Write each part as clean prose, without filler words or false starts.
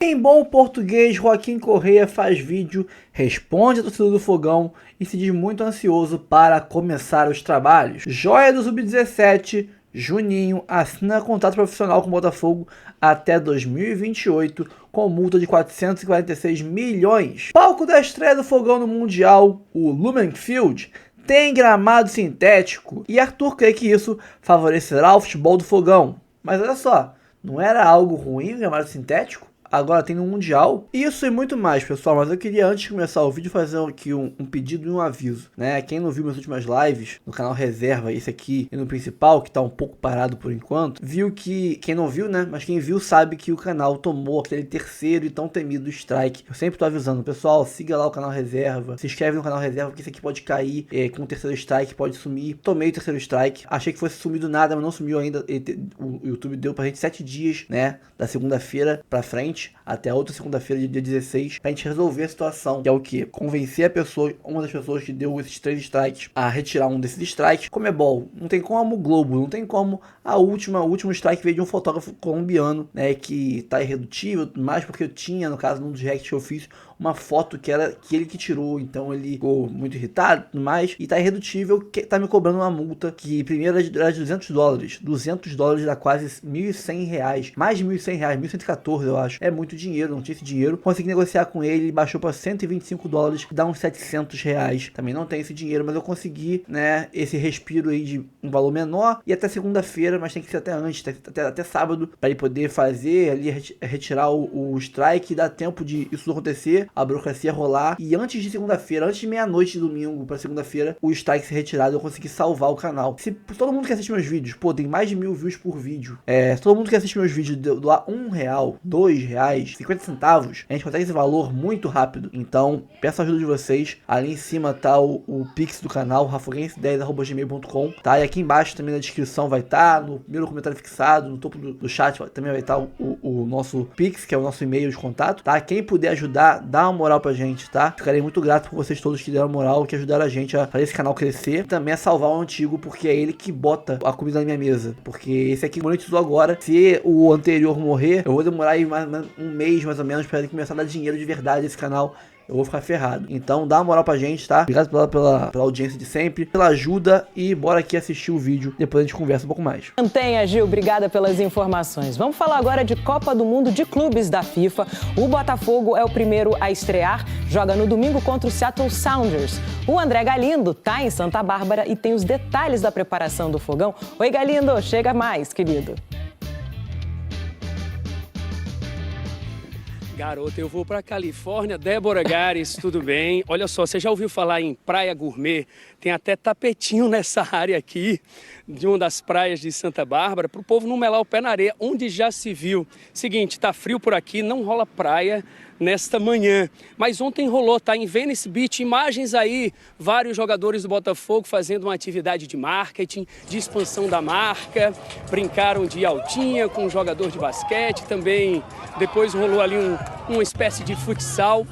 Em bom português, Joaquim Correia faz vídeo, responde a torcida do Fogão e se diz muito ansioso para começar os trabalhos. Joia do Sub-17, Juninho assina contrato profissional com o Botafogo até 2028 com multa de 446 milhões. Palco da estreia do Fogão no Mundial, o Lumen Field, tem gramado sintético e Arthur crê que isso favorecerá o futebol do Fogão. Mas olha só, não era algo ruim o gramado sintético? Agora tem no Mundial. Isso e muito mais, pessoal. Mas eu queria, antes de começar o vídeo, fazer aqui um pedido e um aviso, né? Quem não viu minhas últimas lives, no canal Reserva, esse aqui, e no principal, que tá um pouco parado por enquanto, viu que... Quem não viu, né? Mas quem viu sabe que o canal tomou aquele terceiro e tão temido strike. Eu sempre tô avisando, pessoal, siga lá o canal Reserva, se inscreve no canal Reserva, porque esse aqui pode cair com o terceiro strike, pode sumir. Tomei o terceiro strike. Achei que fosse sumir do nada, mas não sumiu ainda. O YouTube deu pra gente 7 dias, né? Da segunda-feira pra frente, até a outra segunda-feira, dia 16, pra gente resolver a situação, que é o que? Convencer a pessoa, uma das pessoas que deu esses 3 strikes, a retirar um desses strikes. Comebol, não tem como o Globo, não tem como o último strike veio de um fotógrafo colombiano, né, que tá irredutível, mais porque eu tinha, no caso, num dos reacts que eu fiz, uma foto que era ele que tirou, então ele ficou muito irritado e tudo mais, e tá irredutível, que tá me cobrando uma multa, que primeiro era de $200, $200 dá quase R$1.100, mais de R$1.100, 1.114 eu acho, é muito dinheiro, não tinha esse dinheiro, consegui negociar com ele, baixou para $125, que dá uns R$700, também não tem esse dinheiro, mas eu consegui, né, esse respiro aí de um valor menor, e até segunda-feira, mas tem que ser até antes, até sábado, para ele poder fazer ali, retirar o strike, e dar tempo de isso acontecer, a burocracia rolar, e antes de segunda-feira, antes de meia-noite de domingo para segunda-feira, o strike ser retirado, eu consegui salvar o canal. Se todo mundo que assiste meus vídeos, pô, tem mais de 1.000 views por vídeo, se todo mundo que assiste meus vídeos doar R$1, R$2, 50 centavos, a gente consegue esse valor muito rápido. Então, peço a ajuda de vocês. Ali em cima tá o Pix do canal, rafoguense10@gmail.com, tá? E aqui embaixo também na descrição vai estar, no primeiro comentário fixado, no topo do chat também vai estar o nosso Pix, que é o nosso e-mail de contato, tá? Quem puder ajudar, dá uma moral pra gente, tá? Ficarei muito grato por vocês todos que deram moral, que ajudaram a gente a fazer esse canal crescer, e também a salvar o antigo, porque é ele que bota a comida na minha mesa, porque esse aqui monetizou agora. Se o anterior morrer, eu vou demorar aí um mês mais ou menos para ele começar a dar dinheiro de verdade esse canal. Eu vou ficar ferrado. Então dá uma moral pra gente, tá? Obrigado pela audiência de sempre, pela ajuda, e bora aqui assistir o vídeo, depois a gente conversa um pouco mais. Mantenha, Gil, obrigada pelas informações. Vamos falar agora de Copa do Mundo de Clubes da FIFA. O Botafogo é o primeiro a estrear, joga no domingo contra o Seattle Sounders. O André Galindo tá em Santa Bárbara e tem os detalhes da preparação do Fogão. Oi, Galindo, chega mais, querido. Garota, eu vou para Califórnia. Débora Gares, tudo bem? Olha só, você já ouviu falar em praia gourmet? Tem até tapetinho nessa área aqui, de uma das praias de Santa Bárbara, para o povo não melar o pé na areia, onde já se viu. Seguinte, tá frio por aqui, não rola praia nesta manhã. Mas ontem rolou, tá? Em Venice Beach, imagens aí, vários jogadores do Botafogo fazendo uma atividade de marketing, de expansão da marca, brincaram de altinha com um jogador de basquete, também depois rolou ali uma espécie de futsal.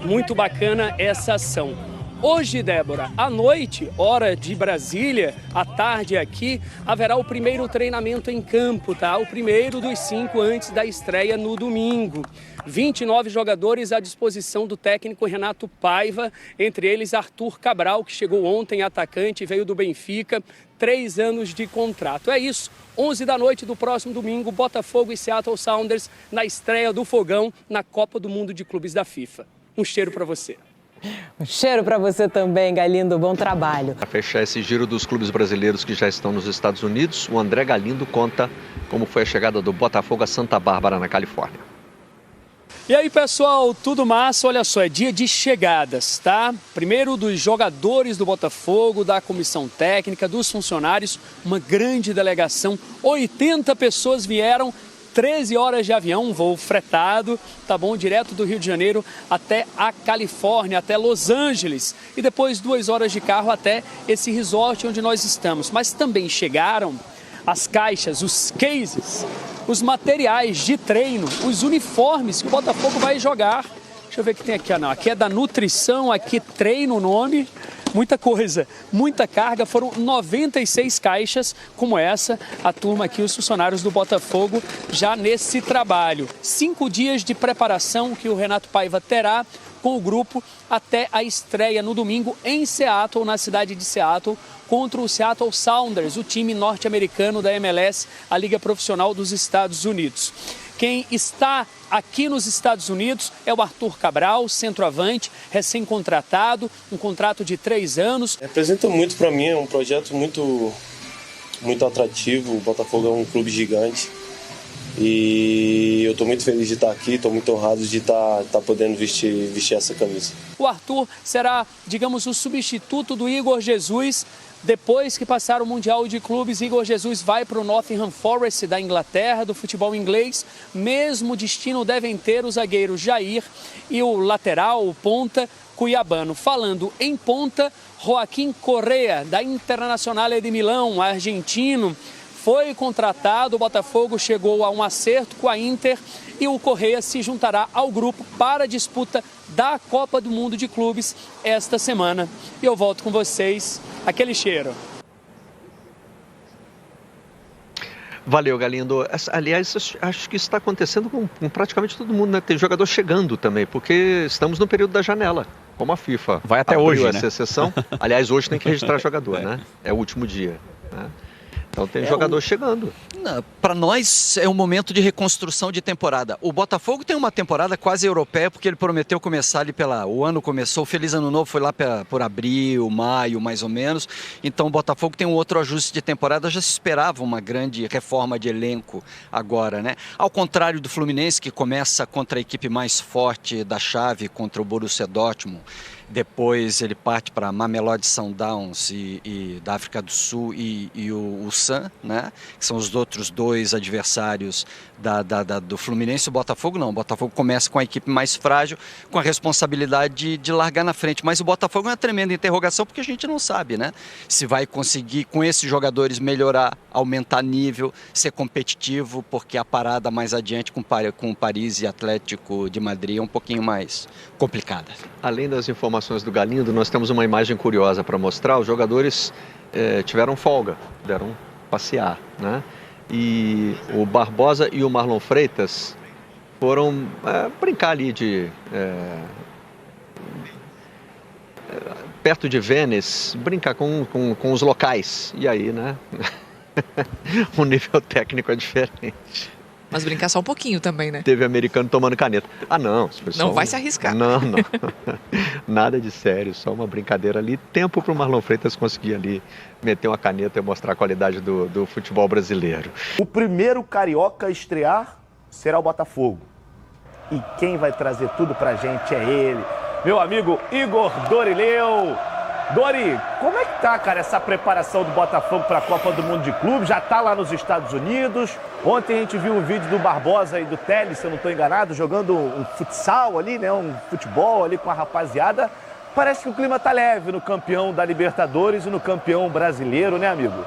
Muito bacana essa ação. Hoje, Débora, à noite, hora de Brasília, à tarde aqui, haverá o primeiro treinamento em campo, tá? O primeiro dos 5 antes da estreia no domingo. 29 jogadores à disposição do técnico Renato Paiva, entre eles Arthur Cabral, que chegou ontem, atacante, veio do Benfica, 3 anos de contrato. É isso, 11 da noite do próximo domingo, Botafogo e Seattle Sounders na estreia do Fogão na Copa do Mundo de Clubes da FIFA. Um cheiro para você. Um cheiro para você também, Galindo. Bom trabalho. Para fechar esse giro dos clubes brasileiros que já estão nos Estados Unidos, o André Galindo conta como foi a chegada do Botafogo a Santa Bárbara, na Califórnia. E aí, pessoal, tudo massa? Olha só, é dia de chegadas, tá? Primeiro dos jogadores do Botafogo, da comissão técnica, dos funcionários, uma grande delegação, 80 pessoas vieram, 13 horas de avião, um voo fretado, tá bom? Direto do Rio de Janeiro até a Califórnia, até Los Angeles. E depois 2 horas de carro até esse resort onde nós estamos. Mas também chegaram as caixas, os cases, os materiais de treino, os uniformes que o Botafogo vai jogar. Deixa eu ver o que tem aqui. Não, aqui é da nutrição, aqui treino o nome. muita coisa, muita carga. Foram 96 caixas como essa, a turma aqui, os funcionários do Botafogo, já nesse trabalho. 5 dias de preparação que o Renato Paiva terá com o grupo até a estreia no domingo em Seattle, na cidade de Seattle, contra o Seattle Sounders, o time norte-americano da MLS, a Liga Profissional dos Estados Unidos. Quem está aqui nos Estados Unidos é o Arthur Cabral, centroavante, recém-contratado, um contrato de 3 anos. Representa muito para mim, é um projeto muito atrativo. O Botafogo é um clube gigante e eu estou muito feliz de estar aqui, estou muito honrado de estar podendo vestir essa camisa. O Arthur será, digamos, o substituto do Igor Jesus. Depois que passar o Mundial de Clubes, Igor Jesus vai para o Nottingham Forest da Inglaterra, do futebol inglês. Mesmo destino devem ter o zagueiro Jair e o lateral, o ponta, cuiabano. Falando em ponta, Joaquim Correa, da Internazionale de Milão, argentino, foi contratado. O Botafogo chegou a um acerto com a Inter e o Correa se juntará ao grupo para a disputa da Copa do Mundo de Clubes esta semana. E eu volto com vocês. Aquele cheiro. Valeu, Galindo. Aliás, acho que isso está acontecendo com praticamente todo mundo, né? Tem jogador chegando também, porque estamos no período da janela, como a FIFA. Vai até hoje, essa exceção. Aliás, hoje tem que registrar jogador, né? É o último dia, né? Então tem jogador chegando. Para nós é um momento de reconstrução de temporada. O Botafogo tem uma temporada quase europeia, porque ele prometeu começar ali o ano começou, o Feliz Ano Novo foi lá por abril, maio, mais ou menos. Então o Botafogo tem um outro ajuste de temporada, já se esperava uma grande reforma de elenco agora, né? Ao contrário do Fluminense, que começa contra a equipe mais forte da chave, contra o Borussia Dortmund. Depois ele parte para Mamelodi Sundowns e da África do Sul e o Ulsan, né? Que são os outros 2 adversários do Fluminense. O Botafogo não. O Botafogo começa com a equipe mais frágil, com a responsabilidade de largar na frente. Mas o Botafogo é uma tremenda interrogação, porque a gente não sabe, né? Se vai conseguir, com esses jogadores, melhorar, aumentar nível, ser competitivo, porque a parada mais adiante com Paris e Atlético de Madrid é um pouquinho mais complicada. Além das informações do Galindo, nós temos uma imagem curiosa para mostrar. Os jogadores tiveram folga, puderam passear, né? E o Barbosa e o Marlon Freitas foram brincar ali perto de Venice, brincar com os locais. E aí, né? O nível técnico é diferente. Mas brincar só um pouquinho também, né? Teve americano tomando caneta. Ah, não. Não vai se arriscar. Não. Nada de sério, só uma brincadeira ali. Tempo para o Marlon Freitas conseguir ali meter uma caneta e mostrar a qualidade do futebol brasileiro. O primeiro carioca a estrear será o Botafogo. E quem vai trazer tudo pra gente é ele, meu amigo Igor Dorileu. Dori, como é que tá, cara, essa preparação do Botafogo para a Copa do Mundo de Clubes? Já tá lá nos Estados Unidos. Ontem a gente viu um vídeo do Barbosa e do Telles, se eu não estou enganado, jogando um futsal ali, né? Um futebol ali com a rapaziada. Parece que o clima tá leve no campeão da Libertadores e no campeão brasileiro, né, amigo?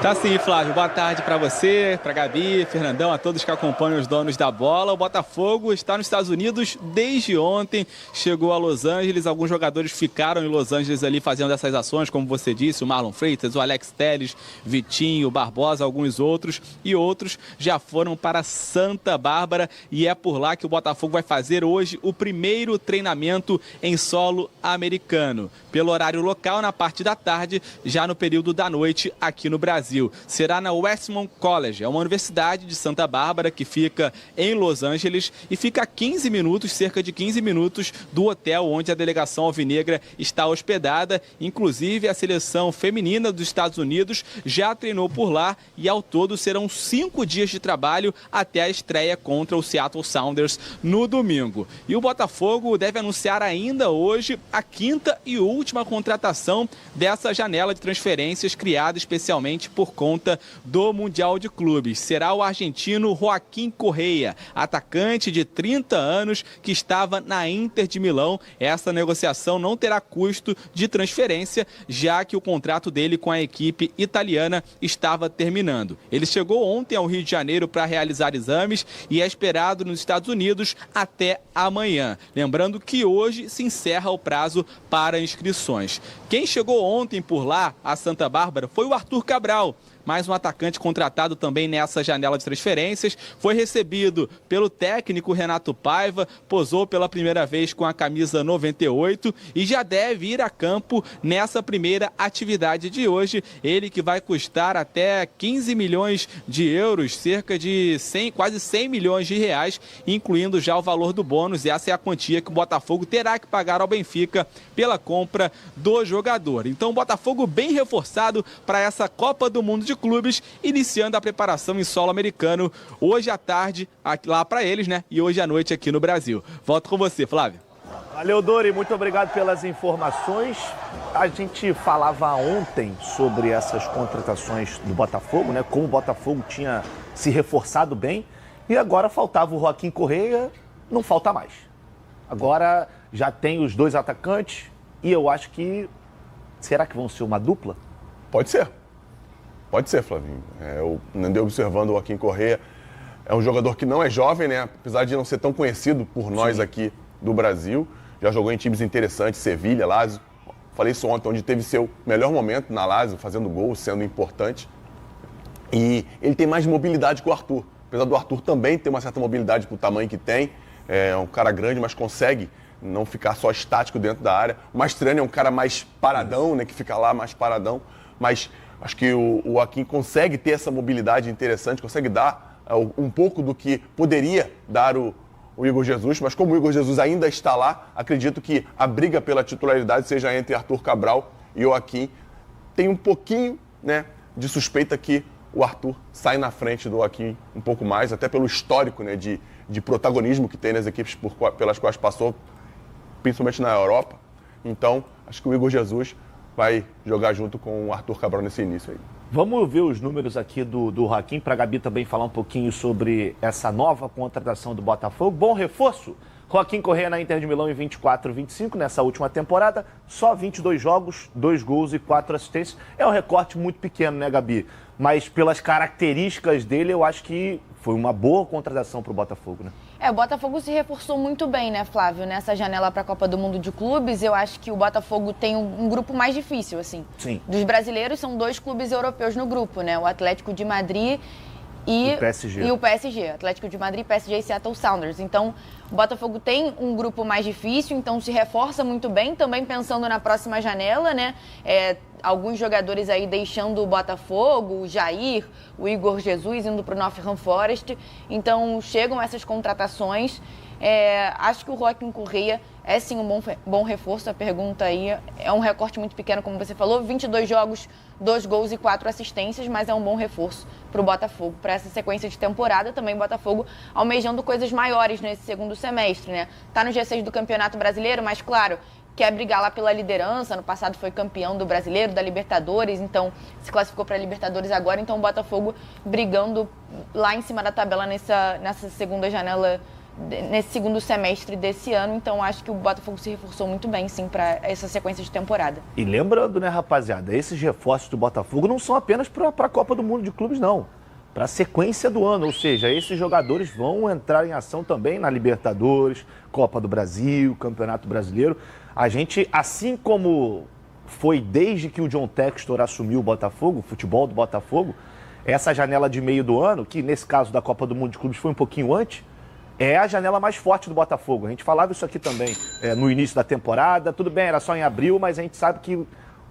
Tá sim, Flávio. Boa tarde para você, para Gabi, Fernandão, a todos que acompanham os donos da bola. O Botafogo está nos Estados Unidos desde ontem, chegou a Los Angeles. Alguns jogadores ficaram em Los Angeles ali fazendo essas ações, como você disse, o Marlon Freitas, o Alex Telles, Vitinho, Barbosa, alguns outros. E outros já foram para Santa Bárbara e é por lá que o Botafogo vai fazer hoje o primeiro treinamento em solo americano. Pelo horário local, na parte da tarde, já no período da noite aqui no Brasil. Será na Westmont College, é uma universidade de Santa Bárbara que fica em Los Angeles e fica a 15 minutos, cerca de 15 minutos do hotel onde a delegação alvinegra está hospedada. Inclusive a seleção feminina dos Estados Unidos já treinou por lá e ao todo serão 5 dias de trabalho até a estreia contra o Seattle Sounders no domingo. E o Botafogo deve anunciar ainda hoje a 5ª e última contratação dessa janela de transferências criada especialmente por por conta do Mundial de Clubes. Será o argentino Joaquim Correa, atacante de 30 anos que estava na Inter de Milão. Essa negociação não terá custo de transferência, já que o contrato dele com a equipe italiana estava terminando. Ele chegou ontem ao Rio de Janeiro para realizar exames e é esperado nos Estados Unidos até amanhã. Lembrando que hoje se encerra o prazo para inscrições. Quem chegou ontem por lá, a Santa Bárbara, foi o Arthur Cabral, mais um atacante contratado também nessa janela de transferências. Foi recebido pelo técnico Renato Paiva, posou pela primeira vez com a camisa 98 e já deve ir a campo nessa primeira atividade de hoje. Ele que vai custar até 15 milhões de euros, cerca de quase 100 milhões de reais, incluindo já o valor do bônus. E essa é a quantia que o Botafogo terá que pagar ao Benfica pela compra do jogador. Então o Botafogo bem reforçado para essa Copa do Mundo de Clubes, iniciando a preparação em solo americano hoje à tarde, lá para eles, né? E hoje à noite aqui no Brasil. Volto com você, Flávio. Valeu, Dori, muito obrigado pelas informações. A gente falava ontem sobre essas contratações do Botafogo, né? Como o Botafogo tinha se reforçado bem e agora faltava o Joaquim Correa, não falta mais. Agora já tem os dois atacantes e eu acho que... Será que vão ser uma dupla? Pode ser. Pode ser, Flavinho. Eu andei observando o Joaquim Correa. É um jogador que não é jovem, né? Apesar de não ser tão conhecido por nós aqui do Brasil. Já jogou em times interessantes, Sevilha, Lazio. Falei isso ontem, onde teve seu melhor momento na Lazio, fazendo gols, sendo importante. E ele tem mais mobilidade que o Arthur. Apesar do Arthur também ter uma certa mobilidade pro tamanho que tem. É um cara grande, mas consegue não ficar só estático dentro da área. O Mastroeni é um cara mais paradão, né? Que fica lá mais paradão. Mas... acho que o Joaquim consegue ter essa mobilidade interessante, consegue dar um pouco do que poderia dar o Igor Jesus, mas como o Igor Jesus ainda está lá, acredito que a briga pela titularidade seja entre Arthur Cabral e Joaquim. Tem um pouquinho, né, de suspeita que o Arthur sai na frente do Joaquim um pouco mais, até pelo histórico, né, de protagonismo que tem nas equipes pelas quais passou, principalmente na Europa. Então, acho que o Igor Jesus vai jogar junto com o Arthur Cabral nesse início aí. Vamos ver os números aqui do Joaquim, para a Gabi também falar um pouquinho sobre essa nova contratação do Botafogo. Bom reforço, Joaquim Correa na Inter de Milão em 24-25, nessa última temporada, só 22 jogos, 2 gols e 4 assistências. É um recorte muito pequeno, né, Gabi? Mas pelas características dele, eu acho que foi uma boa contratação para o Botafogo, né? O Botafogo se reforçou muito bem, né, Flávio? Nessa janela para a Copa do Mundo de Clubes, eu acho que o Botafogo tem um grupo mais difícil, assim. Sim. Dos brasileiros, são 2 clubes europeus no grupo, né? O Atlético de Madrid e o PSG. Atlético de Madrid, PSG e Seattle Sounders. Então, o Botafogo tem um grupo mais difícil, então se reforça muito bem, também pensando na próxima janela, né? Alguns jogadores aí deixando o Botafogo, o Jair, o Igor Jesus indo para o Nottingham Forest. Então, chegam essas contratações. Acho que o Joaquim Correa é sim um bom reforço. A pergunta aí é um recorte muito pequeno, como você falou, 22 jogos, 2 gols e 4 assistências, mas é um bom reforço para o Botafogo, para essa sequência de temporada. Também o Botafogo almejando coisas maiores nesse segundo semestre, né? Tá no G6 do Campeonato Brasileiro, mas claro, quer brigar lá pela liderança. No passado foi campeão do Brasileiro, da Libertadores, então se classificou para a Libertadores agora. Então o Botafogo brigando lá em cima da tabela nessa segunda janela, nesse segundo semestre desse ano. Então acho que o Botafogo se reforçou muito bem, sim, para essa sequência de temporada. E lembrando, né, rapaziada, esses reforços do Botafogo não são apenas para a Copa do Mundo de Clubes, não. Para a sequência do ano, ou seja, esses jogadores vão entrar em ação também na Libertadores, Copa do Brasil, Campeonato Brasileiro. A gente, assim como foi desde que o John Textor assumiu o Botafogo, o futebol do Botafogo, essa janela de meio do ano, que nesse caso da Copa do Mundo de Clubes foi um pouquinho antes, é a janela mais forte do Botafogo. A gente falava isso aqui também no início da temporada. Tudo bem, era só em abril, mas a gente sabe que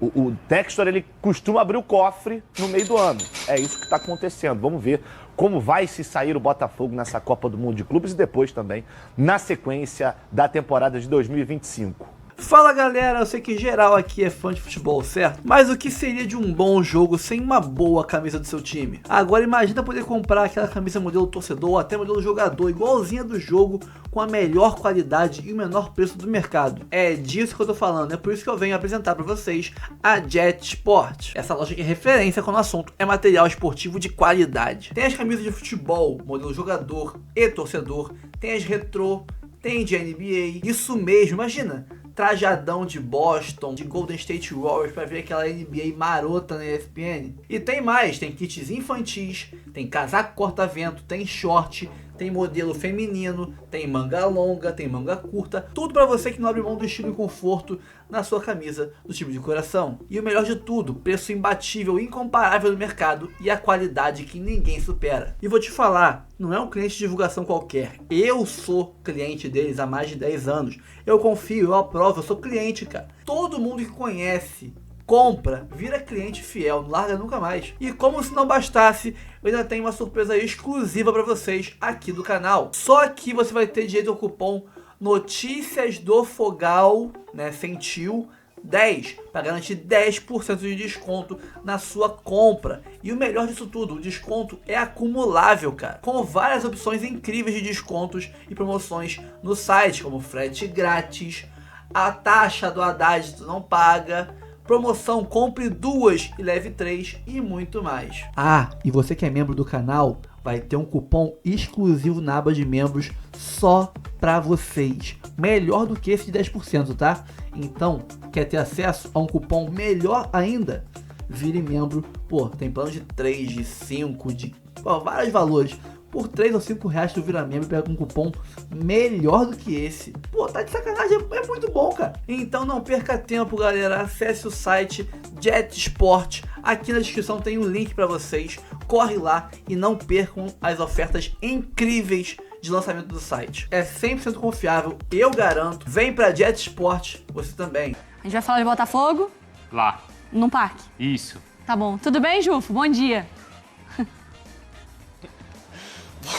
o Textor, ele costuma abrir o cofre no meio do ano. É isso que está acontecendo. Vamos ver como vai se sair o Botafogo nessa Copa do Mundo de Clubes e depois também na sequência da temporada de 2025. Fala galera, eu sei que geral aqui é fã de futebol, certo? Mas o que seria de um bom jogo sem uma boa camisa do seu time? Agora imagina poder comprar aquela camisa modelo torcedor ou até modelo jogador, igualzinha do jogo, com a melhor qualidade e o menor preço do mercado. É disso que eu tô falando, é por isso que eu venho apresentar para vocês a Jet Sport. Essa loja que é referência quando o assunto é material esportivo de qualidade. Tem as camisas de futebol, modelo jogador e torcedor, tem as retrô, tem de NBA, isso mesmo, imagina, trajadão de Boston, de Golden State Warriors pra ver aquela NBA marota na ESPN. E tem mais, tem kits infantis, tem casaco corta-vento, tem short, tem modelo feminino, tem manga longa, tem manga curta, tudo pra você que não abre mão do estilo e conforto na sua camisa do time de coração. E o melhor de tudo, preço imbatível, incomparável no mercado e a qualidade que ninguém supera. E vou te falar, não é um cliente de divulgação qualquer, eu sou cliente deles há mais de 10 anos, eu confio, eu aprovo, eu sou cliente, cara. Todo mundo que conhece, compra, vira cliente fiel, não larga nunca mais. E como se não bastasse, eu ainda tenho uma surpresa exclusiva para vocês aqui do canal. Só aqui você vai ter direito ao cupom Notícias do Fogal, né, sentiu 10, para garantir 10% de desconto na sua compra. E o melhor disso tudo, o desconto é acumulável, cara, com várias opções incríveis de descontos e promoções no site, como frete grátis, a taxa do Haddad tu não paga, promoção compre 2 e leve 3 e muito mais. Ah, e você que é membro do canal vai ter um cupom exclusivo na aba de membros só pra vocês. Melhor do que esse de 10%, tá? Então, quer ter acesso a um cupom melhor ainda? Vire membro. Pô, tem plano de 3, de 5, de vários valores. Por 3 ou 5 reais tu vira membro e pega um cupom melhor do que esse. Pô, tá de sacanagem, é muito bom, cara. Então não perca tempo, galera. Acesse o site Jet Sport. Aqui na descrição tem um link para vocês. Corre lá e não percam as ofertas incríveis de lançamento do site. É 100% confiável, eu garanto. Vem pra Jet Sport, você também. A gente vai falar de Botafogo? Lá. No parque? Isso. Tá bom. Tudo bem, Jufo? Bom dia.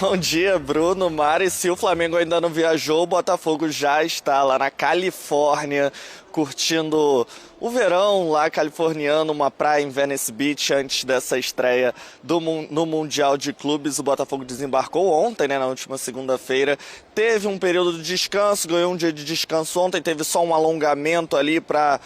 Bom dia, Bruno, Mari. Se o Flamengo ainda não viajou, o Botafogo já está lá na Califórnia, curtindo o verão lá californiano, uma praia em Venice Beach antes dessa estreia no Mundial de Clubes. O Botafogo desembarcou ontem, né, na última segunda-feira. Teve um período de descanso, ganhou um dia de descanso ontem, teve só um alongamento ali para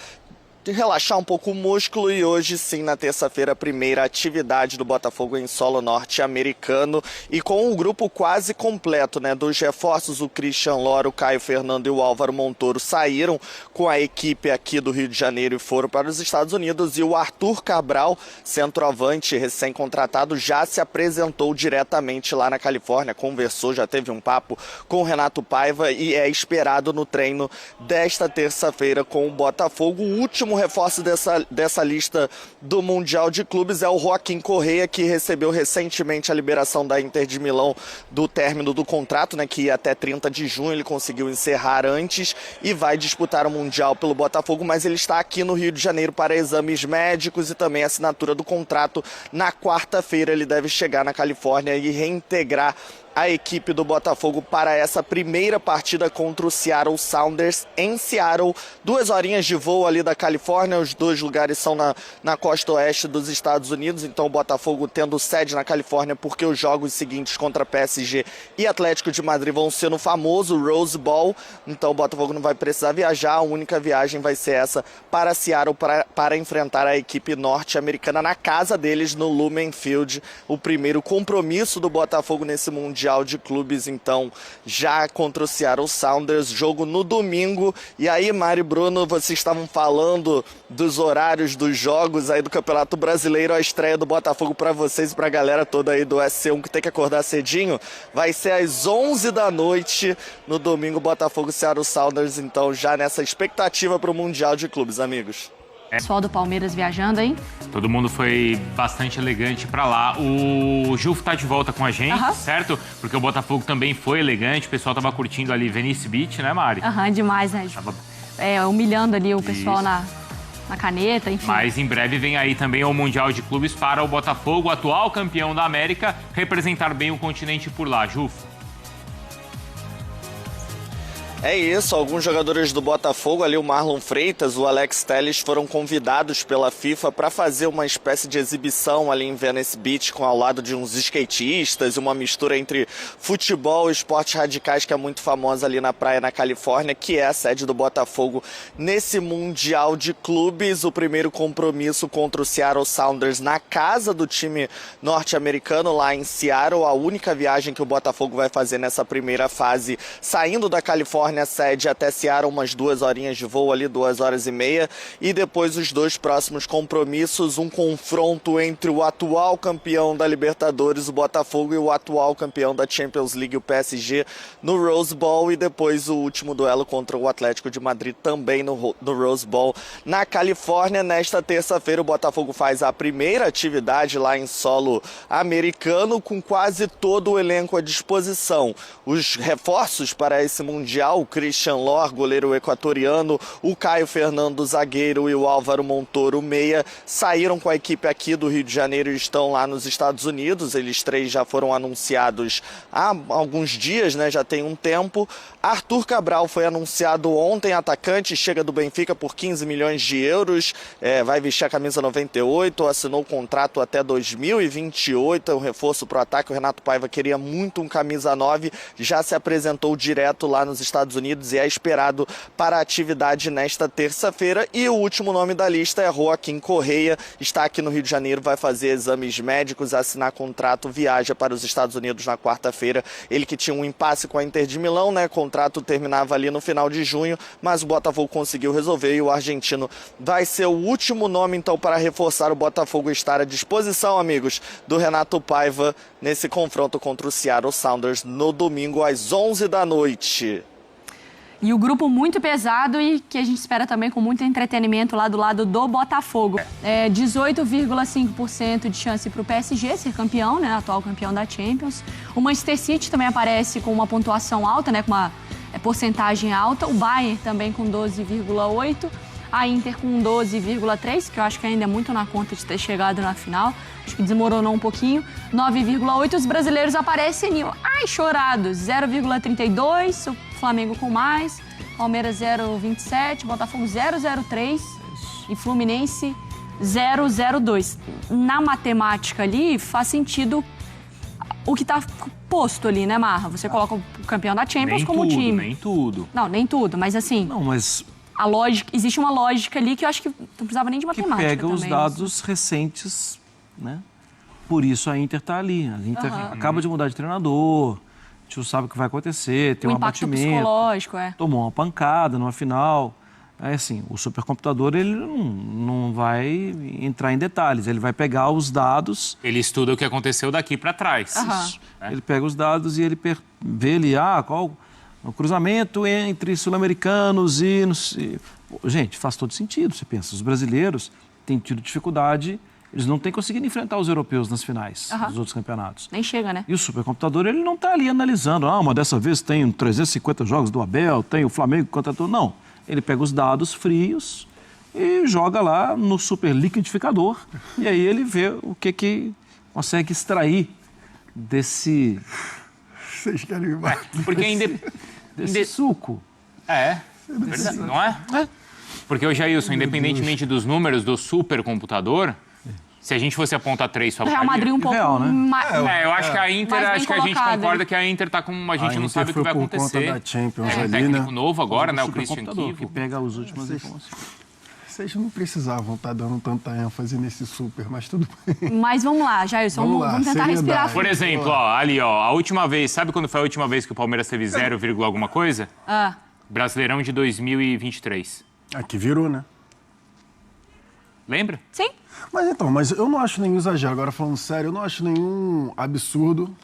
relaxar um pouco o músculo e hoje sim, na terça-feira, a primeira atividade do Botafogo em solo norte-americano e com o grupo quase completo, né, dos reforços. O Christian Lora, o Caio Fernando e o Álvaro Montoro saíram com a equipe aqui do Rio de Janeiro e foram para os Estados Unidos, e o Arthur Cabral, centroavante recém-contratado, já se apresentou diretamente lá na Califórnia, conversou, já teve um papo com o Renato Paiva e é esperado no treino desta terça-feira com o Botafogo. O último reforço dessa lista do Mundial de Clubes é o Joaquim Correa, que recebeu recentemente a liberação da Inter de Milão do término do contrato, né, que ia até 30 de junho, ele conseguiu encerrar antes e vai disputar o Mundial pelo Botafogo, mas ele está aqui no Rio de Janeiro para exames médicos e também assinatura do contrato. Na quarta-feira ele deve chegar na Califórnia e reintegrar a equipe do Botafogo para essa primeira partida contra o Seattle Sounders em Seattle. 2 horinhas de voo ali da Califórnia, os 2 lugares são na costa oeste dos Estados Unidos, então o Botafogo tendo sede na Califórnia porque os jogos seguintes contra PSG e Atlético de Madrid vão ser no famoso Rose Bowl, então o Botafogo não vai precisar viajar, a única viagem vai ser essa para Seattle para enfrentar a equipe norte-americana na casa deles no Lumen Field, o primeiro compromisso do Botafogo nesse Mundial de Clubes, então, já contra o Seattle Sounders, jogo no domingo. E aí, Mari e Bruno, vocês estavam falando dos horários dos jogos aí do Campeonato Brasileiro. A estreia do Botafogo para vocês e para a galera toda aí do SC1 que tem que acordar cedinho, vai ser às 11 da noite no domingo, Botafogo Seattle Sounders, então já nessa expectativa para o Mundial de Clubes, amigos. Pessoal do Palmeiras viajando, hein? Todo mundo foi bastante elegante pra lá. O Gil tá de volta com a gente, certo? Porque o Botafogo também foi elegante. O pessoal tava curtindo ali Venice Beach, né, Mari? Demais, né? Humilhando ali o pessoal na caneta, enfim. Mas em breve vem aí também o Mundial de Clubes para o Botafogo, atual campeão da América, representar bem o continente por lá. Jufo. É isso, alguns jogadores do Botafogo, ali o Marlon Freitas, o Alex Telles, foram convidados pela FIFA para fazer uma espécie de exibição ali em Venice Beach, ao lado de uns skatistas, uma mistura entre futebol e esportes radicais, que é muito famosa ali na praia, na Califórnia, que é a sede do Botafogo nesse Mundial de Clubes. O primeiro compromisso contra o Seattle Sounders na casa do time norte-americano, lá em Seattle, a única viagem que o Botafogo vai fazer nessa primeira fase, saindo da Califórnia, a sede até Seattle, umas 2 horinhas de voo ali, 2 horas e meia, e depois os 2 próximos compromissos, um confronto entre o atual campeão da Libertadores, o Botafogo, e o atual campeão da Champions League, o PSG, no Rose Bowl, e depois o último duelo contra o Atlético de Madrid, também no Rose Bowl, na Califórnia. Nesta terça-feira, o Botafogo faz a primeira atividade lá em solo americano, com quase todo o elenco à disposição. Os reforços para esse Mundial, o Christian Lor, goleiro equatoriano, o Caio Fernando, zagueiro, e o Álvaro Montoro, meia, saíram com a equipe aqui do Rio de Janeiro e estão lá nos Estados Unidos. Eles 3 já foram anunciados há alguns dias, né? Já tem um tempo. Arthur Cabral foi anunciado ontem, atacante, chega do Benfica por 15 milhões de euros, vai vestir a camisa 98, assinou o contrato até 2028, é um reforço para o ataque. O Renato Paiva queria muito um camisa 9, já se apresentou direto lá nos Estados Unidos e é esperado para a atividade nesta terça-feira. E o último nome da lista é Joaquim Correia, está aqui no Rio de Janeiro, vai fazer exames médicos, assinar contrato, viaja para os Estados Unidos na quarta-feira. Ele que tinha um impasse com a Inter de Milão, né? O contrato terminava ali no final de junho, mas o Botafogo conseguiu resolver e o argentino vai ser o último nome, então, para reforçar o Botafogo, estar à disposição, amigos, do Renato Paiva nesse confronto contra o Seattle Sounders no domingo às 11 da noite. E o grupo muito pesado e que a gente espera também com muito entretenimento lá do lado do Botafogo. 18,5% de chance para o PSG ser campeão, né, atual campeão da Champions. O Manchester City também aparece com uma pontuação alta, né, com uma porcentagem alta. O Bayern também com 12,8%. A Inter com 12,3%, que eu acho que ainda é muito na conta de ter chegado na final. Acho que desmoronou um pouquinho. 9,8%. Os brasileiros aparecem, chorados. 0,32%. O Flamengo com mais. Palmeiras 0,27%. Botafogo 0,03%. E Fluminense 0,02%. Na matemática ali, faz sentido o que está posto ali, né, Marra? Você coloca o campeão da Champions nem como tudo, time. Nem tudo. Não, nem tudo, mas assim... Não, mas... A lógica, existe uma lógica ali que eu acho que não precisava nem de matemática. Que pega também, os dados recentes, né? Por isso a Inter está ali. A Inter acaba de mudar de treinador, a gente não sabe o que vai acontecer, tem um abatimento. Psicológico, tomou uma pancada numa final. É assim, o supercomputador ele não vai entrar em detalhes, ele vai pegar os dados... Ele estuda o que aconteceu daqui para trás. Ele pega os dados e ele vê ali, qual... O cruzamento entre sul-americanos e... Gente, faz todo sentido, você pensa. Os brasileiros têm tido dificuldade, eles não têm conseguido enfrentar os europeus nas finais dos outros campeonatos. Nem chega, né? E o supercomputador, ele não está ali analisando, mas dessa vez tem 350 jogos do Abel, tem o Flamengo contra tudo. Não, ele pega os dados frios e joga lá no super liquidificador e aí ele vê o que consegue extrair desse... Vocês querem me matar. Porque desse suco. Verdade, não é? Porque o Jailson, independentemente dos números do supercomputador, se a gente fosse apontar 3 favoritos... Real Madrid um pouco eu acho que a Inter, acho que a gente concorda que a Inter tá com... A gente não sabe o que vai acontecer. Da Champions um técnico novo agora, né? O Christian Kiel. Que pega as últimas informações. Vocês não precisavam estar dando tanta ênfase nesse super, mas tudo bem. Mas vamos lá, Jailson, vamos tentar respirar. Por exemplo, ali, a última vez, sabe quando foi a última vez que o Palmeiras teve 0, alguma coisa? Brasileirão de 2023. Aqui virou, né? Lembra? Sim. Mas eu não acho nenhum exagero. Agora, falando sério, eu não acho nenhum absurdo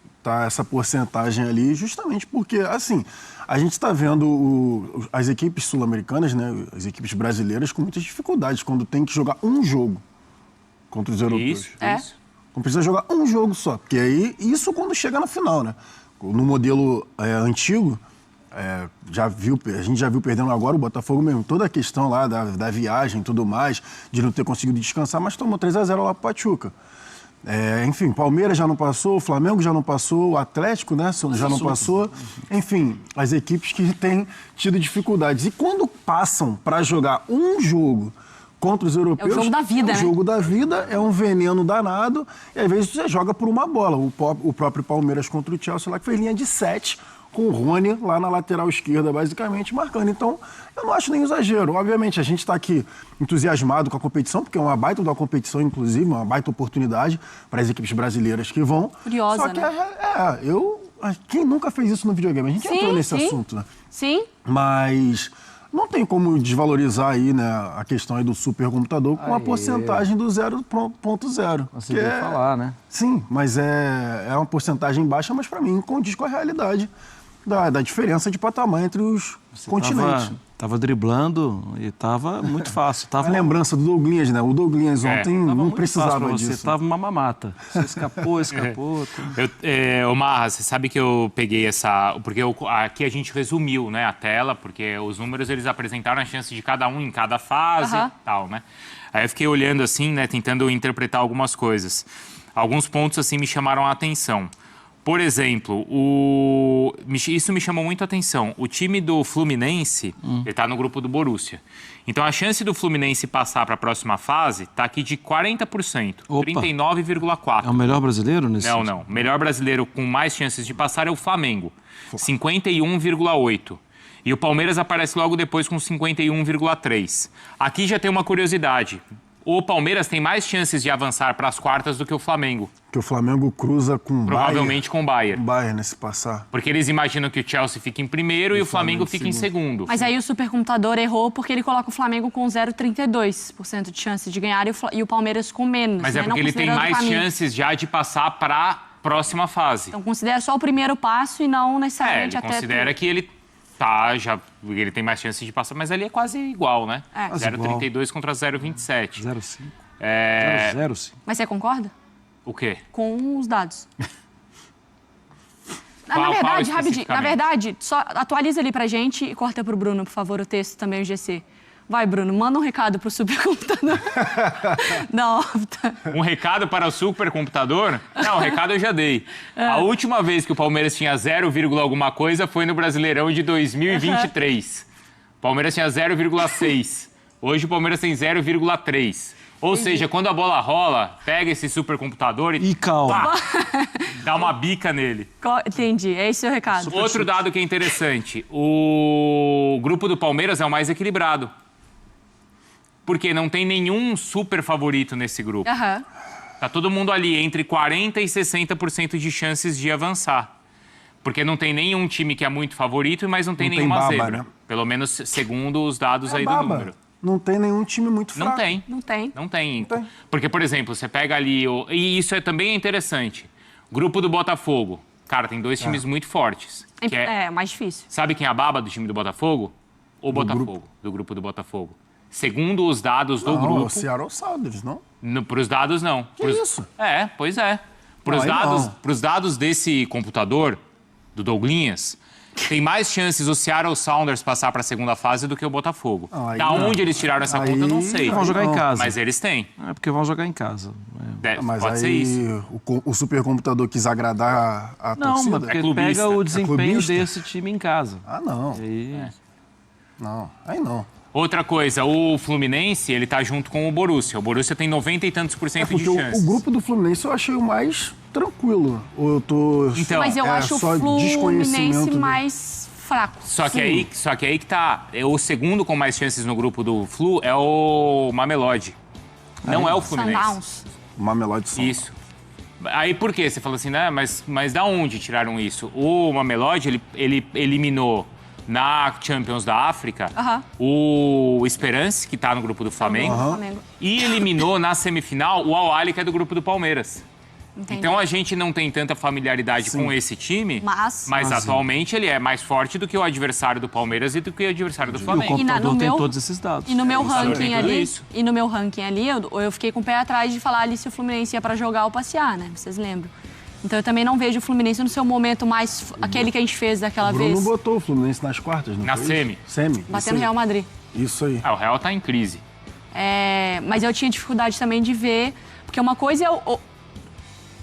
essa porcentagem ali, justamente porque, assim, a gente está vendo as equipes sul-americanas, né, as equipes brasileiras com muitas dificuldades quando tem que jogar um jogo contra os europeus. Isso. Não precisa jogar um jogo só, porque aí, isso quando chega na final, né? No modelo antigo, a gente já viu perdendo agora o Botafogo mesmo, toda a questão lá da viagem e tudo mais, de não ter conseguido descansar, mas tomou 3-0 lá pro Pachuca. Enfim, Palmeiras já não passou, o Flamengo já não passou, o Atlético, né, já não passou. Enfim, as equipes que têm tido dificuldades. E quando passam para jogar um jogo contra os europeus... É o jogo da vida, né? O jogo da vida, é um veneno danado. E às vezes você joga por uma bola. O próprio Palmeiras contra o Chelsea lá, que foi linha de 7, com o Rony lá na lateral esquerda, basicamente, marcando. Então, eu não acho nem exagero. Obviamente, a gente está aqui entusiasmado com a competição, porque é uma baita da competição, inclusive, uma baita oportunidade para as equipes brasileiras que vão. Curiosa, Só que, né? quem nunca fez isso no videogame? A gente entrou nesse assunto, né? Sim. Mas não tem como desvalorizar aí, né, a questão aí do supercomputador com a porcentagem do 0.0. Você ia falar, né? Sim, mas é uma porcentagem baixa, mas para mim condiz com a realidade da diferença de patamar entre os continentes. Tava driblando e tava muito fácil. A lembrança do Douglinhas, né? O Douglinhas ontem não precisava disso. Você tava uma mamata. Você escapou. Ô Marra, você sabe que eu peguei essa... Porque aqui a gente resumiu, né, a tela, porque os números eles apresentaram a chance de cada um em cada fase e tal, né? Aí eu fiquei olhando assim, né, tentando interpretar algumas coisas. Alguns pontos assim me chamaram a atenção. Por exemplo, isso me chamou muito a atenção. O time do Fluminense, ele tá no grupo do Borussia. Então, a chance do Fluminense passar para a próxima fase tá aqui de 40%, 39,4%. É o melhor brasileiro nesse Não, não. O melhor brasileiro com mais chances de passar é o Flamengo, 51,8%. E o Palmeiras aparece logo depois com 51,3%. Aqui já tem uma curiosidade. O Palmeiras tem mais chances de avançar para as quartas do que o Flamengo. Que o Flamengo cruza com provavelmente com o Bayern. Bayern nesse passar. Porque eles imaginam que o Chelsea fique em primeiro e o Flamengo fique em segundo. Mas aí o supercomputador errou porque ele coloca o Flamengo com 0,32% de chance de ganhar e o Palmeiras com menos. Mas é porque ele tem mais chances já de passar para a próxima fase. Então considera só o primeiro passo e não necessariamente ele considera que ele ele tem mais chances de passar, mas ali é quase igual, né? 0,32 contra 0,27. 0,5. 0,5. Mas você concorda? O quê? Com os dados. Na verdade, rapidinho, na verdade, só atualiza ali pra gente e corta pro Bruno, por favor, o texto também, o GC. Vai, Bruno, manda um recado pro supercomputador. Não. Um recado para o supercomputador? Não, o recado eu já dei. A última vez que o Palmeiras tinha 0, alguma coisa foi no Brasileirão de 2023. O Palmeiras tinha 0,6. Hoje o Palmeiras tem 0,3. Ou seja, quando a bola rola, pega esse supercomputador e calma. Dá uma bica nele. Entendi, é esse o recado. Outro dado que é interessante, o grupo do Palmeiras é o mais equilibrado. Porque não tem nenhum super favorito nesse grupo. Tá todo mundo ali entre 40% e 60% de chances de avançar. Porque não tem nenhum time que é muito favorito, mas não tem nenhuma zebra. Né? Pelo menos segundo os dados aí do número. Não tem nenhum time muito fraco. Não tem. Porque, por exemplo, você pega ali... E isso também é interessante. Grupo do Botafogo. Cara, tem dois times muito fortes. É mais difícil. Sabe quem é a baba do time do Botafogo? O Botafogo, do grupo do Botafogo. Segundo os dados do grupo... Não, o Seattle Sounders, não? Para os dados, não. Isso? Pois é. Para os dados desse computador, do Douglinhas, tem mais chances o Seattle Sounders passar para a segunda fase do que o Botafogo. Onde eles tiraram essa conta, eu não sei. Vão jogar em casa. Mas eles têm. É porque vão jogar em casa. Mas pode ser isso. O supercomputador quis agradar a torcida? Não, porque pega o desempenho desse time em casa. Não. Aí não. Outra coisa, o Fluminense, ele tá junto com o Borussia. O Borussia tem 90 e tantos % de chances. O grupo do Fluminense eu achei o mais tranquilo. Mas eu acho o Fluminense mais fraco. Só que aí que tá. O segundo com mais chances no grupo do Flu é o Mamelodi. Não é o Fluminense. O Mamelodi Sundowns. Isso. Aí por quê? Você falou assim, né? Mas da onde tiraram isso? O Mamelodi, ele eliminou na Champions da África, o Esperance, que está no grupo do Flamengo, e eliminou na semifinal o Al Ahly, que é do grupo do Palmeiras. Entendi. Então a gente não tem tanta familiaridade com esse time, mas atualmente ele é mais forte do que o adversário do Palmeiras e do que o adversário do Flamengo. O computador tem todos esses dados. E no meu ranking ali, eu fiquei com o pé atrás de falar ali se o Fluminense ia para jogar ou passear, né? Vocês lembram? Então eu também não vejo o Fluminense no seu momento mais... Aquele que a gente fez daquela vez. O Bruno botou o Fluminense nas quartas, não foi? Na semi. Batendo o Real Madrid. Isso aí. O Real tá em crise. Mas eu tinha dificuldade também de ver... Porque uma coisa é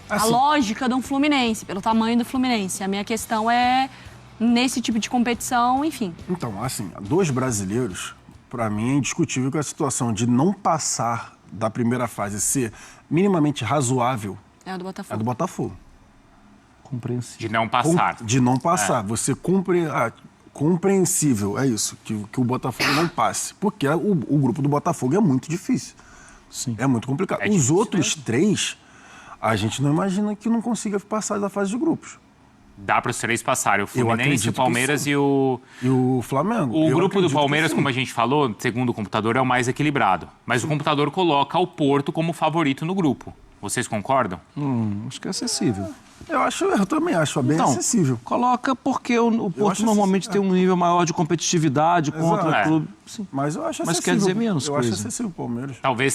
a lógica do Fluminense, pelo tamanho do Fluminense. A minha questão é, nesse tipo de competição, enfim. Então, assim, 2 brasileiros, para mim, é indiscutível que a situação de não passar da primeira fase ser minimamente razoável é a do Botafogo. É a do Botafogo. Compreensível. De não passar. De não passar. Você compreensível, é isso, que o Botafogo não passe. Porque o grupo do Botafogo é muito difícil. Sim. É muito complicado. Os outros 3, a gente não imagina que não consiga passar da fase de grupos. Dá para os 3 passarem, o Fluminense, o Palmeiras e o Flamengo. O grupo do Palmeiras, como a gente falou, segundo o computador, é o mais equilibrado. Mas o computador coloca o Porto como favorito no grupo. Vocês concordam? Acho que é acessível. Eu também acho bem acessível. Coloca porque o Porto normalmente tem um nível maior de competitividade contra o clube. Sim. Mas eu acho acessível. Mas quer dizer menos coisa. Eu acho acessível o Palmeiras. Talvez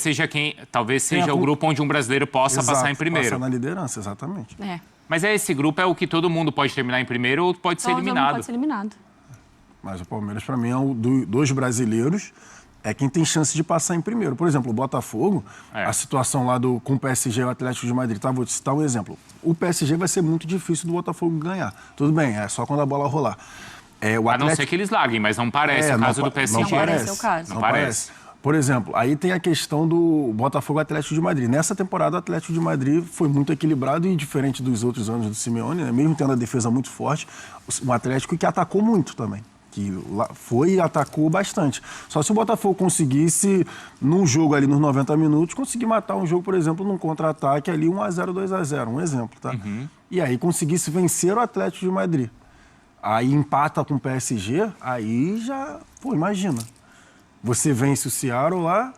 seja o grupo onde um brasileiro possa passar em primeiro. Passar na liderança, exatamente. Mas esse grupo é o que todo mundo pode terminar em primeiro ou pode ser eliminado. Pode ser eliminado. Mas o Palmeiras, para mim, é dos brasileiros, é quem tem chance de passar em primeiro. Por exemplo, o Botafogo, a situação lá com o PSG e o Atlético de Madrid. Vou te citar um exemplo. O PSG vai ser muito difícil do Botafogo ganhar. Tudo bem, é só quando a bola rolar. A não ser que eles larguem, mas não parece o caso do PSG. Não parece o caso. Não parece. Por exemplo, aí tem a questão do Botafogo Atlético de Madrid. Nessa temporada, o Atlético de Madrid foi muito equilibrado e diferente dos outros anos do Simeone, né? Mesmo tendo a defesa muito forte, um Atlético que atacou muito também. Que foi e atacou bastante. Só se o Botafogo conseguisse, num jogo ali nos 90 minutos, conseguir matar um jogo, por exemplo, num contra-ataque ali 1-0, 2-0, um exemplo, tá? E aí conseguisse vencer o Atlético de Madrid. Aí empata com o PSG, aí já, imagina. Você vence o Seattle lá,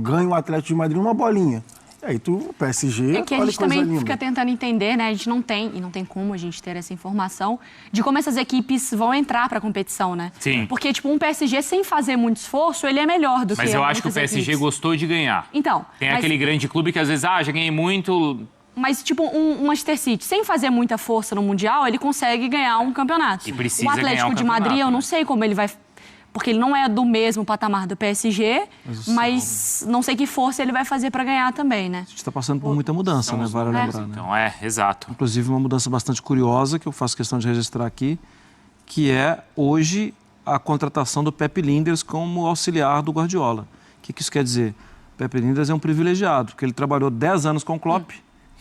ganha o Atlético de Madrid uma bolinha. E aí o PSG... É que a gente também fica tentando entender, né? A gente não tem como a gente ter essa informação de como essas equipes vão entrar para a competição, né? Sim. Porque, um PSG sem fazer muito esforço, ele é melhor do que... Mas eu acho que o PSG gostou de ganhar. Então... Tem aquele grande clube que às vezes, já ganhei muito... Mas, um Manchester City, sem fazer muita força no Mundial, ele consegue ganhar um campeonato. E precisa o Atlético de Madrid, eu não sei como ele vai... Porque ele não é do mesmo patamar do PSG, mas não sei que força ele vai fazer para ganhar também, né? A gente está passando por muita mudança, né? Vale lembrar, né? Então, exato. Inclusive, uma mudança bastante curiosa, que eu faço questão de registrar aqui, que é, hoje, a contratação do Pep Lijnders como auxiliar do Guardiola. O que isso quer dizer? Pep Lijnders é um privilegiado, porque ele trabalhou 10 anos com o Klopp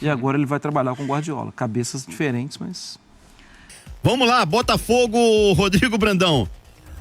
e agora ele vai trabalhar com o Guardiola. Cabeças diferentes, mas... Vamos lá, Botafogo, Rodrigo Brandão.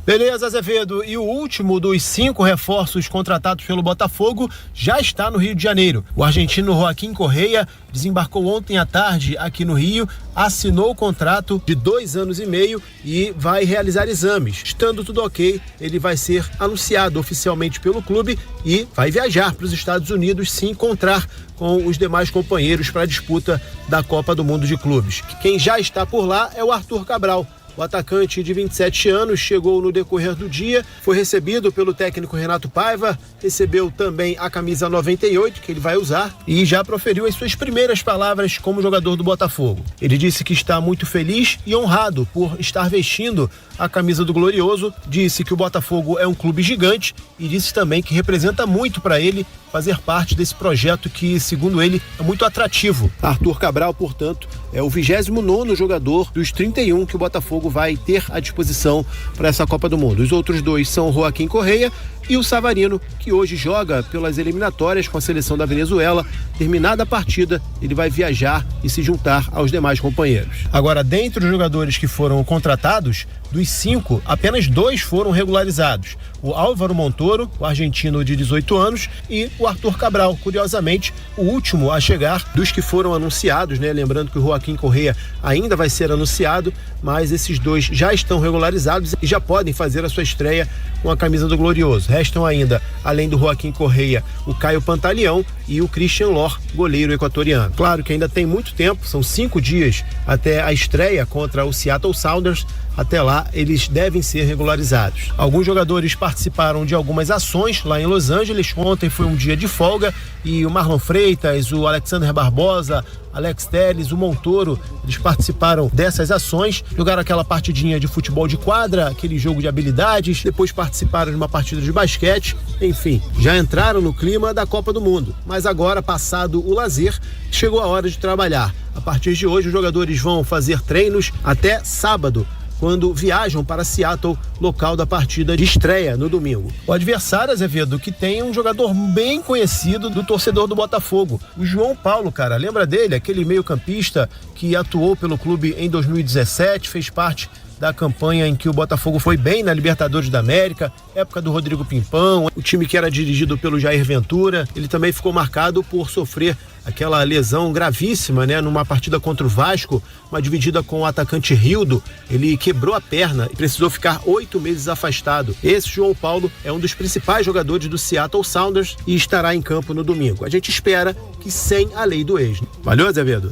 Beleza, Azevedo. E o último dos 5 reforços contratados pelo Botafogo já está no Rio de Janeiro. O argentino Joaquim Correia desembarcou ontem à tarde aqui no Rio, assinou o contrato de 2 anos e meio e vai realizar exames. Estando tudo ok, ele vai ser anunciado oficialmente pelo clube e vai viajar para os Estados Unidos se encontrar com os demais companheiros para a disputa da Copa do Mundo de Clubes. Quem já está por lá é o Arthur Cabral. O atacante de 27 anos chegou no decorrer do dia, foi recebido pelo técnico Renato Paiva, recebeu também a camisa 98, que ele vai usar, e já proferiu as suas primeiras palavras como jogador do Botafogo. Ele disse que está muito feliz e honrado por estar vestindo a camisa do Glorioso, disse que o Botafogo é um clube gigante e disse também que representa muito para ele fazer parte desse projeto que, segundo ele, é muito atrativo. Arthur Cabral, portanto, é o 29º jogador dos 31 que o Botafogo vai ter à disposição para essa Copa do Mundo. Os outros 2 são o Joaquim Correia e o Savarino, que hoje joga pelas eliminatórias com a seleção da Venezuela. Terminada a partida, ele vai viajar e se juntar aos demais companheiros. Agora, dentre os jogadores que foram contratados, dos 5, apenas 2 foram regularizados. O Álvaro Montoro, o argentino de 18 anos, e o Arthur Cabral, curiosamente, o último a chegar dos que foram anunciados, né? Lembrando que o Joaquim Correia ainda vai ser anunciado, mas esses 2 já estão regularizados e já podem fazer a sua estreia com a camisa do Glorioso. Restam ainda, além do Joaquim Correia, o Caio Pantaleão e o Christian Lor, goleiro equatoriano. Claro que ainda tem muito tempo, são 5 dias até a estreia contra o Seattle Sounders. Até lá, eles devem ser regularizados. Alguns jogadores participaram de algumas ações lá em Los Angeles. Ontem foi um dia de folga e o Marlon Freitas, o Alexander Barbosa, Alex Telles, o Montoro, eles participaram dessas ações, jogaram aquela partidinha de futebol de quadra, aquele jogo de habilidades, depois participaram de uma partida de basquete, enfim, já entraram no clima da Copa do Mundo. Mas agora, passado o lazer, chegou a hora de trabalhar. A partir de hoje, os jogadores vão fazer treinos até sábado, quando viajam para Seattle, local da partida de estreia no domingo. O adversário, Azevedo, que tem um jogador bem conhecido do torcedor do Botafogo, o João Paulo, cara. Lembra dele? Aquele meio-campista que atuou pelo clube em 2017, fez parte da campanha em que o Botafogo foi bem na Libertadores da América, época do Rodrigo Pimpão, o time que era dirigido pelo Jair Ventura. Ele também ficou marcado por sofrer aquela lesão gravíssima, né, numa partida contra o Vasco, uma dividida com o atacante Rildo. Ele quebrou a perna e precisou ficar 8 meses afastado. Esse João Paulo é um dos principais jogadores do Seattle Sounders e estará em campo no domingo. A gente espera que sem a lei do ex. Valeu, Azevedo?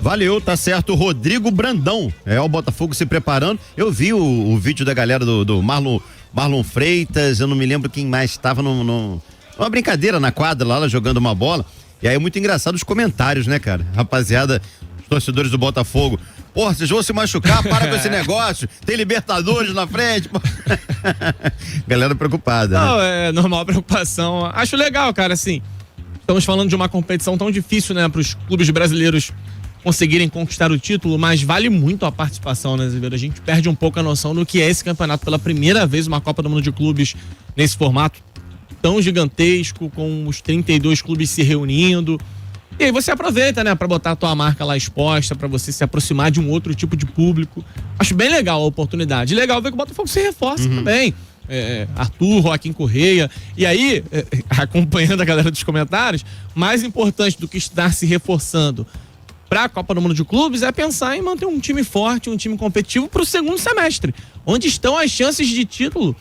Valeu, tá certo. Rodrigo Brandão, o Botafogo se preparando. Eu vi o vídeo da galera do Marlon Freitas, eu não me lembro quem mais estava numa brincadeira na quadra lá jogando uma bola. E aí é muito engraçado os comentários, né, cara? Rapaziada, os torcedores do Botafogo. Porra, vocês vão se machucar, para com esse negócio. Tem Libertadores na frente. Galera preocupada. Não, né? É normal a preocupação. Acho legal, cara, assim. Estamos falando de uma competição tão difícil, né, para os clubes brasileiros conseguirem conquistar o título, mas vale muito a participação, né, Azevedo? A gente perde um pouco a noção do que é esse campeonato. Pela primeira vez, uma Copa do Mundo de Clubes nesse formato tão gigantesco, com os 32 clubes se reunindo. E aí você aproveita, né, pra botar a tua marca lá exposta, pra você se aproximar de um outro tipo de público. Acho bem legal a oportunidade. Legal ver que o Botafogo se reforça também. Arthur, Joaquim Correia. E aí, acompanhando a galera dos comentários, mais importante do que estar se reforçando para a Copa do Mundo de Clubes é pensar em manter um time forte, um time competitivo para o segundo semestre, onde estão as chances de título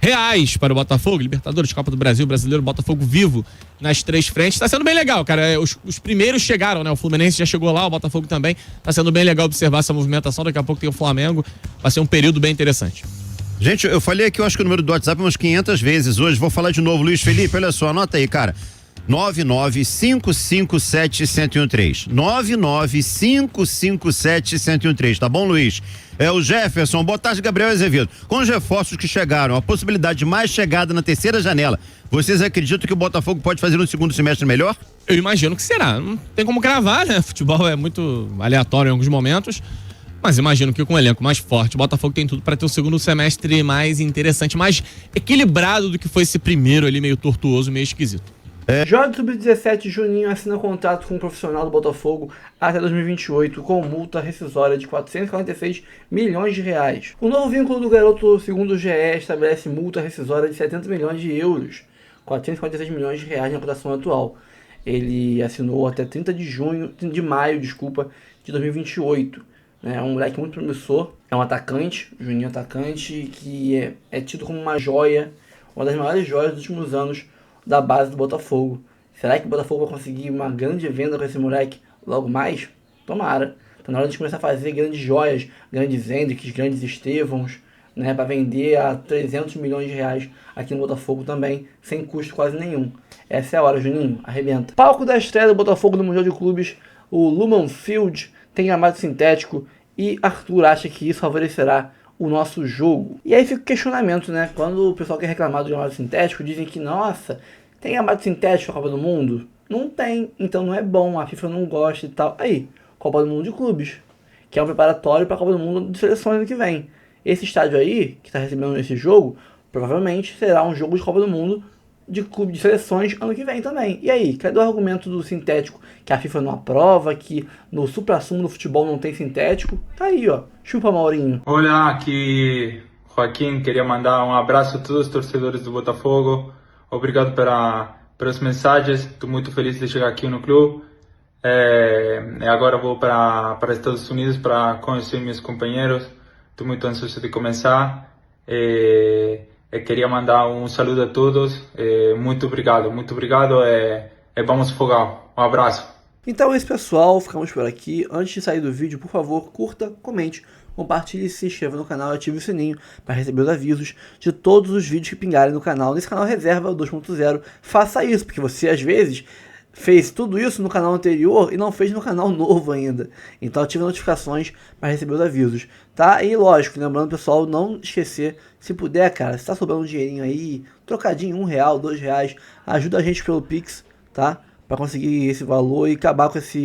reais para o Botafogo, Libertadores, Copa do Brasil, Brasileiro, Botafogo vivo nas 3 frentes. Tá sendo bem legal, cara. Os primeiros chegaram, né? O Fluminense já chegou lá, o Botafogo também. Tá sendo bem legal observar essa movimentação. Daqui a pouco tem o Flamengo. Vai ser um período bem interessante. Gente, eu falei aqui, eu acho que o número do WhatsApp umas 500 vezes hoje. Vou falar de novo. Luiz Felipe, olha só, anota aí, cara. 99557-1013. 99557-1013, tá bom, Luiz? O Jefferson, boa tarde, Gabriel Azevedo. Com os reforços que chegaram, a possibilidade de mais chegada na terceira janela, vocês acreditam que o Botafogo pode fazer um segundo semestre melhor? Eu imagino que será. Não tem como cravar, né? Futebol é muito aleatório em alguns momentos, mas imagino que com um elenco mais forte, o Botafogo tem tudo para ter um segundo semestre mais interessante, mais equilibrado do que foi esse primeiro ali, meio tortuoso, meio esquisito. Jovem Sub-17 Juninho assina contrato com um profissional do Botafogo até 2028 com multa rescisória de 446 milhões de reais. O novo vínculo do garoto, segundo o GE, estabelece multa rescisória de 70 milhões de euros, 446 milhões de reais na cotação atual. Ele assinou até 30 de maio de 2028. É um moleque muito promissor, é um atacante, Juninho atacante, que é tido como uma joia, uma das maiores joias dos últimos anos da base do Botafogo. Será que o Botafogo vai conseguir uma grande venda com esse moleque logo mais? Tomara. Tá na hora de começar a fazer grandes joias, grandes Hendricks, grandes Estevãos, né, para vender a 300 milhões de reais aqui no Botafogo também, sem custo quase nenhum. Essa é a hora, Juninho, arrebenta. Palco da estreia do Botafogo no Mundial de Clubes, o Lumen Field tem gramado sintético e Arthur acha que isso favorecerá o nosso jogo. E aí fica o questionamento, né? Quando o pessoal quer reclamar do gramado sintético, dizem que, nossa, tem gramado sintético na Copa do Mundo? Não tem, então não é bom, a FIFA não gosta e tal. Aí, Copa do Mundo de Clubes, que é um preparatório para a Copa do Mundo de seleções ano que vem. Esse estádio aí, que está recebendo esse jogo, provavelmente será um jogo de Copa do Mundo de clube de seleções ano que vem também. E aí, cadê o argumento do sintético? Que a FIFA não aprova, que no supra-sumo do futebol não tem sintético? Tá aí, ó. Chupa, Maurinho. Olá, aqui Joaquim. Queria mandar um abraço a todos os torcedores do Botafogo. Obrigado pelas mensagens. Estou muito feliz de chegar aqui no clube. Agora vou para Estados Unidos para conhecer meus companheiros. Estou muito ansioso de começar. Queria mandar um saludo a todos. Muito obrigado. Vamos Fogão. Um abraço. Então é isso, pessoal. Ficamos por aqui. Antes de sair do vídeo, por favor, curta, comente, compartilhe, se inscreva no canal e ative o sininho para receber os avisos de todos os vídeos que pingarem no canal. Nesse canal Reserva 2.0, faça isso, porque você às vezes fez tudo isso no canal anterior e não fez no canal novo ainda. Então ative as notificações para receber os avisos, tá? E lógico, lembrando pessoal, não esquecer, se puder, cara, se tá sobrando um dinheirinho aí, trocadinho, R$1, R$2, ajuda a gente pelo Pix, tá? Para conseguir esse valor e acabar com essa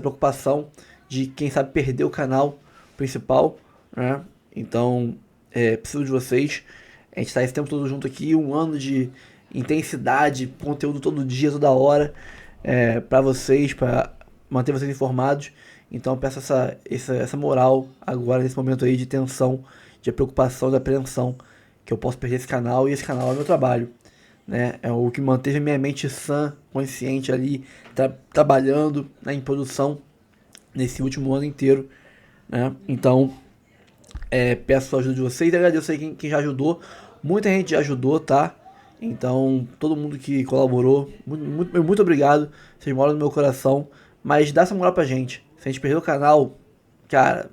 preocupação de quem sabe perder o canal principal, né? Então, preciso de vocês. A gente tá esse tempo todo junto aqui, 1 ano de intensidade, conteúdo todo dia, toda hora, para vocês, para manter vocês informados. Então peço essa moral agora, nesse momento aí de tensão, de preocupação, de apreensão, que eu posso perder esse canal, e esse canal é meu trabalho, né? É o que manteve minha mente sã, consciente ali, trabalhando, né, em produção nesse último ano inteiro, né? Então peço a ajuda de vocês, agradeço aí quem já ajudou, muita gente já ajudou, tá? Então, todo mundo que colaborou, muito obrigado. Vocês moram no meu coração. Mas dá essa moral pra gente. Se a gente perder o canal, cara,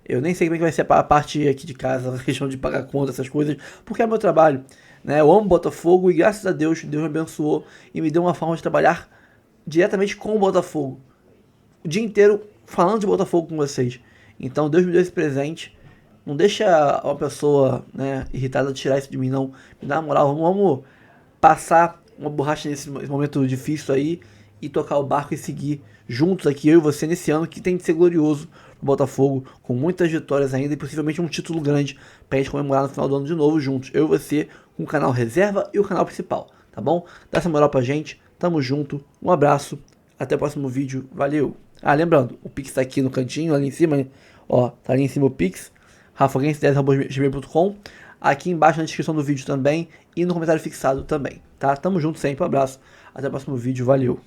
eu nem sei como é que vai ser a parte aqui de casa, a questão de pagar conta, essas coisas, porque é meu trabalho, né? Eu amo Botafogo e graças a Deus, Deus me abençoou e me deu uma forma de trabalhar diretamente com o Botafogo. O dia inteiro falando de Botafogo com vocês. Então, Deus me deu esse presente. Não deixa uma pessoa, né, irritada tirar isso de mim, não. Me dá uma moral, vamos passar uma borracha nesse momento difícil aí e tocar o barco e seguir juntos aqui, eu e você, nesse ano que tem de ser glorioso pro Botafogo, com muitas vitórias ainda e possivelmente um título grande pra gente comemorar no final do ano de novo juntos. Eu e você, com o canal reserva e o canal principal, tá bom? Dá essa moral pra gente, tamo junto, um abraço, até o próximo vídeo, valeu! Ah, lembrando, o Pix tá aqui no cantinho, ali em cima, ó, tá ali em cima o Pix, rafaguense10@gmail.com, aqui embaixo na descrição do vídeo também e no comentário fixado também, tá? Tamo junto sempre, um abraço, até o próximo vídeo, valeu!